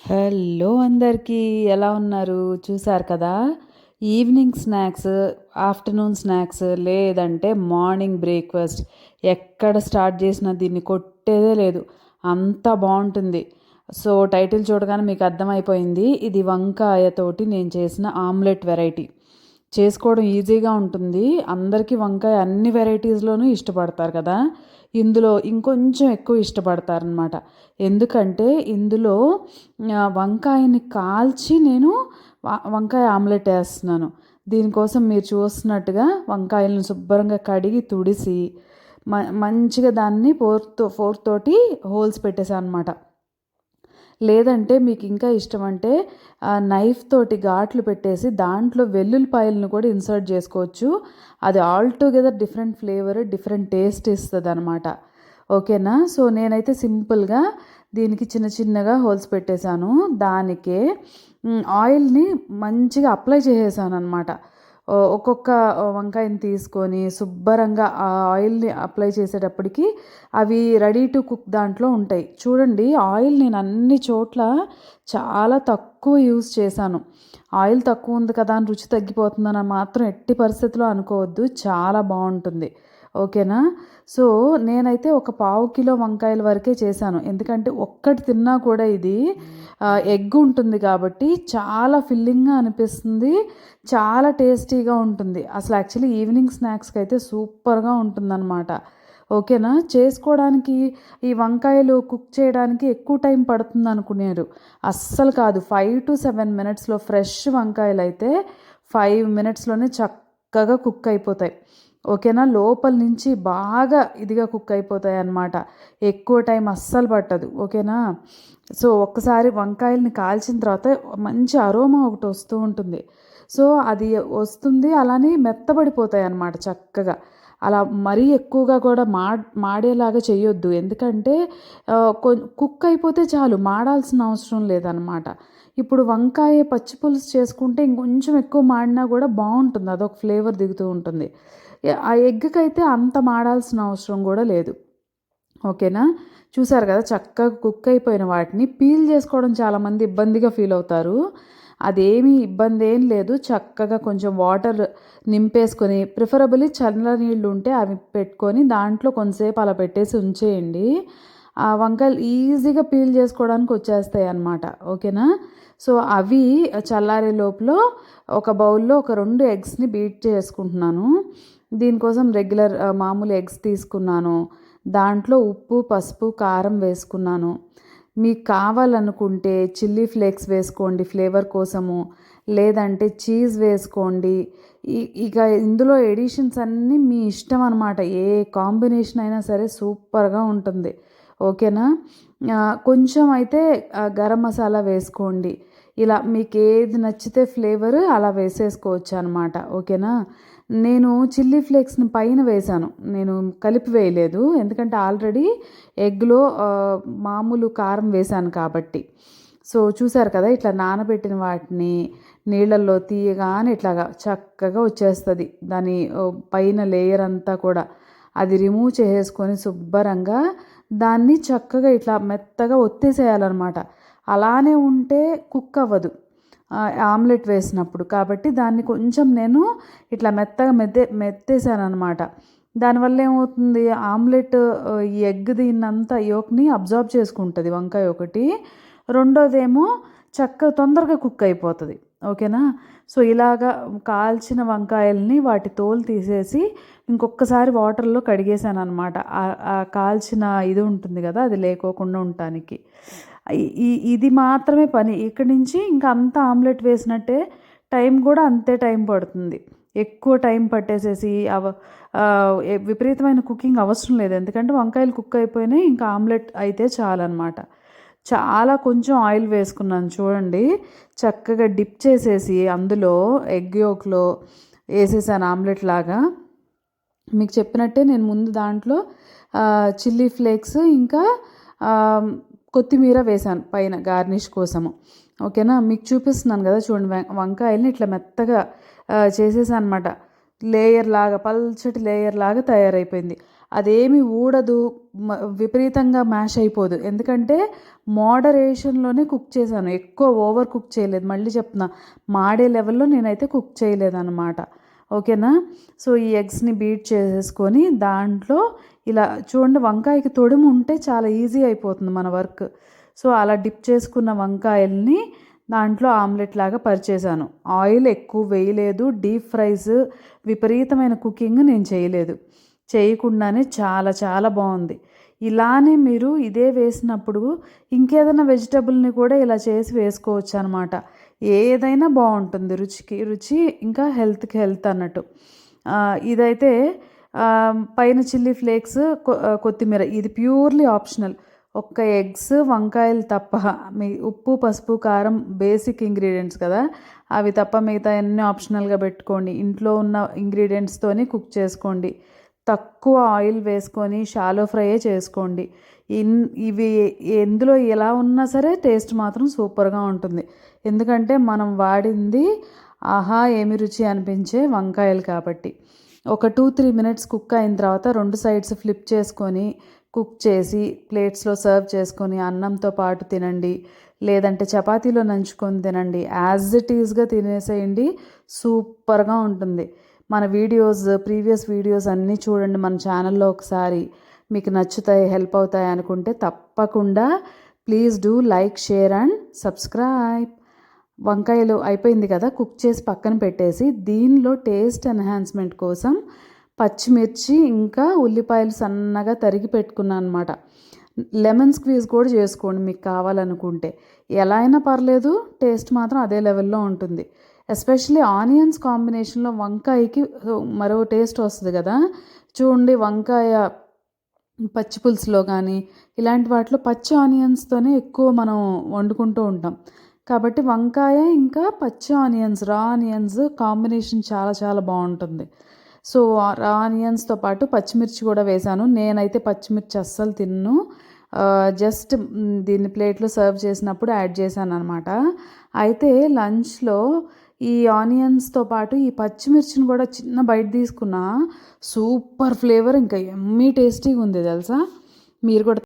Hello అందరికీ ఎలా ఉన్నారు? చూసారు కదా! ఈవినింగ్ స్నాక్స్, ఆఫ్టర్‌నూన్ స్నాక్స్ లేదంటే మార్నింగ్ బ్రేక్‌ఫాస్ట్ ఎక్కడ స్టార్ట్ చేసినా దీన్ని కొట్టేదే లేదు. అంత బావుంటుంది. సో, టైటిల్ చూడగానే మీకు అర్థమైపోయింది. ఇది వంకాయతోటి నేను చేసిన ఆమ్లెట్ వెరైటీ. చేసుకోవడం ఈజీగా ఉంటుంది. అందరికీ వంకాయ అన్ని వెరైటీస్‌లోనూ ఇష్టపడతారు కదా! ఇందులో ఇంకొంచెం ఎక్కువ ఇష్టపడతారనమాట. ఎందుకంటే ఇందులో వంకాయని కాల్చి నేను వంకాయ ఆమ్లెట్ ఏస్తున్నాను. దీనికోసం మీరు చూస్తున్నట్టుగా వంకాయలను శుభ్రంగా కడిగి తుడిసి మంచిగా దాన్ని ఫోర్క్ తోటి హోల్స్ పెట్టేసాననమాట. లేదంటే మీకు ఇంకా ఇష్టమంటే నైఫ్ తోటి ఘాట్లు పెట్టేసి దాంట్లో వెల్లుల్లిపాయలను కూడా ఇన్సర్ట్ చేసుకోవచ్చు. అది all together different flavour, different taste ఇస్తదనమాట. ఓకేనా? సో, నేనైతే సింపుల్‌గా దీనికి చిన్న చిన్నగా హోల్స్ పెట్టేశాను. దానికే ఆయిల్‌ని మంచిగా అప్లై చేసేసాననమాట. ఒక్కొక్క వంకాయని తీసుకొని శుభ్రంగా ఆ ఆయిల్‌ని అప్లై చేసేటప్పటికి అవి రెడీ టు కుక్ దాంట్లో ఉంటాయి. చూడండి, ఆయిల్ నేను అన్ని చోట్ల చాలా తక్కువ యూజ్ చేశాను. ఆయిల్ తక్కువ ఉంది కదా అని రుచి తగ్గిపోతుందని మాత్రం ఎట్టి పరిస్థితిలో అనుకోవద్దు. చాలా బావుంటుంది. ఓకేనా? సో, నేనైతే ఒక పావు కిలో వంకాయల వరకే చేశాను. ఎందుకంటే ఒక్కటి తిన్నా కూడా ఇది ఎగ్ ఉంటుంది కాబట్టి చాలా ఫిల్లింగ్‌గా అనిపిస్తుంది. చాలా టేస్టీగా ఉంటుంది. అసలు యాక్చువల్లీ ఈవినింగ్ స్నాక్స్‌కి అయితే సూపర్‌గా ఉంటుందన్నమాట. ఓకేనా? చేసుకోవడానికి ఈ వంకాయలు కుక్ చేయడానికి ఎక్కువ టైం పడుతుందనుకునేరు. అస్సలు కాదు. 5-7 మినిట్స్‌లో ఫ్రెష్ వంకాయలైతే 5 మినిట్స్‌లోనే చక్కగా కుక్ అయిపోతాయి. ఓకేనా? లోపల నుంచి బాగా ఇదిగా కుక్ అయిపోతాయన్నమాట. ఎక్కువ టైం అస్సలు పట్టదు. ఓకేనా? సో, ఒక్కసారి వంకాయలని కాల్చిన తర్వాత మంచి అరోమా ఒకటి వస్తూ ఉంటుంది. సో, అది వస్తుంది. అలానే మెత్తబడిపోతాయన్నమాట చక్కగా. అలా మరీ ఎక్కువగా కూడా మాడేలాగా చేయొద్దు. ఎందుకంటే కుక్ అయిపోతే చాలు, మాడాల్సిన అవసరం లేదనమాట. ఇప్పుడు వంకాయ పచ్చి పులుసు చేసుకుంటే ఇంకొంచెం ఎక్కువ మాడినా కూడా బావుంటుంది. అదొక ఫ్లేవర్ దిగుతూ ఉంటుంది. ఆ ఎగ్‌కైతే అంత మాడాల్సిన అవసరం కూడా లేదు. ఓకేనా? చూసారు కదా! చక్కగా కుక్ అయిపోయిన వాటిని పీల్ చేసుకోవడం చాలామంది ఇబ్బందిగా ఫీల్ అవుతారు. అదేమీ ఇబ్బందేం లేదు. చక్కగా కొంచెం వాటర్ నింపేసుకొని, ప్రిఫరబుల్లీ చల్ల నీళ్ళు ఉంటే అవి పెట్టుకొని దాంట్లో కొంతసేపు అలా పెట్టేసి ఉంచేయండి. ఆ వంకాయలు ఈజీగా పీల్ చేసుకోవడానికి వచ్చేస్తాయన్నమాట. ఓకేనా? సో, అవి చల్లారే లోపల ఒక బౌల్‌లో ఒక 2 ఎగ్స్‌ని బీట్ చేసుకుంటున్నాను. దీనికోసం రెగ్యులర్ మామూలు ఎగ్స్ తీసుకున్నాను. దాంట్లో ఉప్పు, పసుపు, కారం వేసుకున్నాను. మీకు కావాలనుకుంటే చిల్లీ ఫ్లేక్స్ వేసుకోండి ఫ్లేవర్ కోసము. లేదంటే చీజ్ వేసుకోండి. ఇక ఇందులో ఎడిషన్స్ అన్నీ మీ ఇష్టం అనమాట. ఏ కాంబినేషన్ అయినా సరే సూపర్‌గా ఉంటుంది. ఓకేనా? కొంచెం అయితే గరం మసాలా వేసుకోండి. ఇలా మీకేది నచ్చితే ఫ్లేవర్ అలా వేసేసుకోవచ్చనమాట. ఓకేనా? నేను చిల్లీ ఫ్లేక్స్‌ని పైన వేశాను. నేను కలిపి వేయలేదు. ఎందుకంటే ఆల్రెడీ ఎగ్‌లో మామూలు కారం వేశాను కాబట్టి. సో, చూసారు కదా! ఇట్లా నానబెట్టిన వాటిని నీళ్ళల్లో తీయగానే ఇట్లాగా చక్కగా వచ్చేస్తది. దాని పైన లేయర్ అంతా కూడా. అది రిమూవ్ చేసేసుకొని శుభ్రంగా దాన్ని చక్కగా ఇట్లా మెత్తగా ఒత్తేసేయాలనమాట. అలానే ఉంటే కుక్ అవ్వదు ఆమ్లెట్ వేసినప్పుడు. కాబట్టి దాన్ని కొంచెం నేను ఇట్లా మెత్తగా మెత్తేసాననమాట. దానివల్ల ఏమవుతుంది, ఆమ్లెట్ ఈ ఎగ్ దీన్నంతా యోక్‌ని అబ్జార్బ్ చేసుకుంటది వంకాయ ఒకటి. రెండోదేమో తొందరగా కుక్ అయిపోతది. ఓకేనా? సో, ఇలాగా కాల్చిన వంకాయల్ని వాటి తోలు తీసేసి ఇంకొకసారి వాటర్‌లో కడిగేసాననమాట. ఆ కాల్చిన ఇది ఉంటుంది గదా! అది లేకోకుండా ఉండటానికి. ఇది మాత్రమే పని. ఇక్కడి నుంచి ఇంకా అంతా ఆమ్లెట్ వేసినట్టే. టైం కూడా అంతే టైం పడుతుంది. ఎక్కువ టైం పట్టేసేసి విపరీతమైన కుకింగ్ అవసరం లేదు. ఎందుకంటే వంకాయలు కుక్ అయిపోయినాయి. ఇంకా ఆమ్లెట్ అయితే చాలనమాట. చాలా కొంచెం ఆయిల్ వేసుకున్నాను చూడండి. చక్కగా డిప్ చేసేసి అందులో ఎగ్ యోక్‌లో ఏసేసాను ఆమ్లెట్ లాగా. మీకు చెప్పినట్టే నేను ముందు దాంట్లో చిల్లీ ఫ్లేక్స్ ఇంకా కొత్తిమీర వేశాను పైన గార్నిష్ కోసము. ఓకేనా? మీకు చూపిస్తున్నాను కదా! చూడండి, వంకాయల్ని ఇట్లా మెత్తగా చేసేసానమాట. లేయర్ లాగా, పల్చటి లేయర్ లాగా తయారైపోయింది. అదేమి ఊడదు, విపరీతంగా మ్యాష్ అయిపోదు. ఎందుకంటే మోడరేషన్లోనే కుక్ చేశాను, ఎక్కువ ఓవర్ కుక్ చేయలేదు. మళ్ళీ చెప్తున్నా, మాడే లెవెల్లో నేనైతే కుక్ చేయలేదన్నమాట. ఓకేనా. సో ఈ ఎగ్స్ని బీట్ చేసేసుకొని దాంట్లో ఇలా చూడండి, వంకాయకి తొడుము ఉంటే చాలా ఈజీ అయిపోతుంది మన వర్క్. సో అలా డిప్ చేసుకున్న వంకాయల్ని దాంట్లో ఆమ్లెట్ లాగా పరిచేసాను. ఆయిల్ ఎక్కువ వేయలేదు, డీప్ ఫ్రైస్ విపరీతమైన కుకింగ్ నేను చేయకుండానే చాలా చాలా బాగుంది. ఇలానే మీరు ఇదే వేసినప్పుడు ఇంకేదైనా వెజిటబుల్ని కూడా ఇలా చేసి వేసుకోవచ్చు అనమాట. ఏదైనా బాగుంటుంది, రుచికి రుచి, ఇంకా హెల్త్కి హెల్త్ అన్నట్టు. ఇదైతే పైన చిల్లీ ఫ్లేక్స్, కొత్తిమీర, ఇది ప్యూర్లీ ఆప్షనల్. ఒక్క ఎగ్స్, వంకాయలు తప్ప, మీ ఉప్పు, పసుపు, కారం బేసిక్ ఇంగ్రీడియంట్స్ కదా, అవి తప్ప మిగతా అన్నీ ఆప్షనల్గా పెట్టుకోండి. ఇంట్లో ఉన్న ఇంగ్రీడియంట్స్తోనే కుక్ చేసుకోండి. తక్కువ ఆయిల్ వేసుకొని షాలో ఫ్రైయే చేసుకోండి. ఇవి ఎందులో ఎలా ఉన్నా సరే టేస్ట్ మాత్రం సూపర్గా ఉంటుంది. ఎందుకంటే మనం వాడింది ఆహా ఏమి రుచి అనిపించే వంకాయలు కాబట్టి. ఒక 2-3 మినిట్స్ కుక్ అయిన తర్వాత 2 సైడ్స్ ఫ్లిప్ చేసుకొని కుక్ చేసి ప్లేట్స్లో సర్వ్ చేసుకొని అన్నంతో పాటు తినండి, లేదంటే చపాతీలో నంచుకొని తినండి. యాజ్ ఇట్ ఈజ్గా తినేసేయండి, సూపర్గా ఉంటుంది. మన ప్రీవియస్ వీడియోస్ అన్నీ చూడండి మన ఛానల్లో ఒకసారి. మీకు నచ్చుతాయి, హెల్ప్ అవుతాయి అనుకుంటే తప్పకుండా please do like, share and subscribe. వంకాయలు అయిపోయింది కదా, కుక్ చేసి పక్కన పెట్టేసి దీనిలో టేస్ట్ ఎన్హాన్స్మెంట్ కోసం పచ్చిమిర్చి ఇంకా ఉల్లిపాయలు సన్నగా తరిగి పెట్టుకున్నాను అనమాట. లెమన్ స్క్వీజ్ కూడా చేసుకోండి మీకు కావాలనుకుంటే, ఎలా అయినా పర్లేదు, టేస్ట్ మాత్రం అదే లెవెల్లో ఉంటుంది. ఎస్పెషలీ ఆనియన్స్ కాంబినేషన్లో వంకాయకి మరో టేస్ట్ వస్తుంది కదా. చూడండి, వంకాయ పచ్చి పులుసులో కానీ ఇలాంటి వాటిలో పచ్చి ఆనియన్స్తోనే ఎక్కువ మనం వండుకుంటూ ఉంటాం. కాబట్టి వంకాయ ఇంకా పచ్చి ఆనియన్స్, రా ఆనియన్స్ కాంబినేషన్ చాలా చాలా బాగుంటుంది. సో రా ఆనియన్స్తో పాటు పచ్చిమిర్చి కూడా వేశాను. నేనైతే పచ్చిమిర్చి అస్సలు తిన్ను, జస్ట్ దీన్ని ప్లేట్లో సర్వ్ చేసినప్పుడు యాడ్ చేశాను అనమాట. అయితే లంచ్లో ఈ ఆనియన్స్తో పాటు ఈ పచ్చిమిర్చిని కూడా చిన్న బైట్ తీసుకున్నా, సూపర్ ఫ్లేవర్, ఇంకా ఎమ్మీ టేస్టీగా ఉంది తెలుసా. మీరు కూడా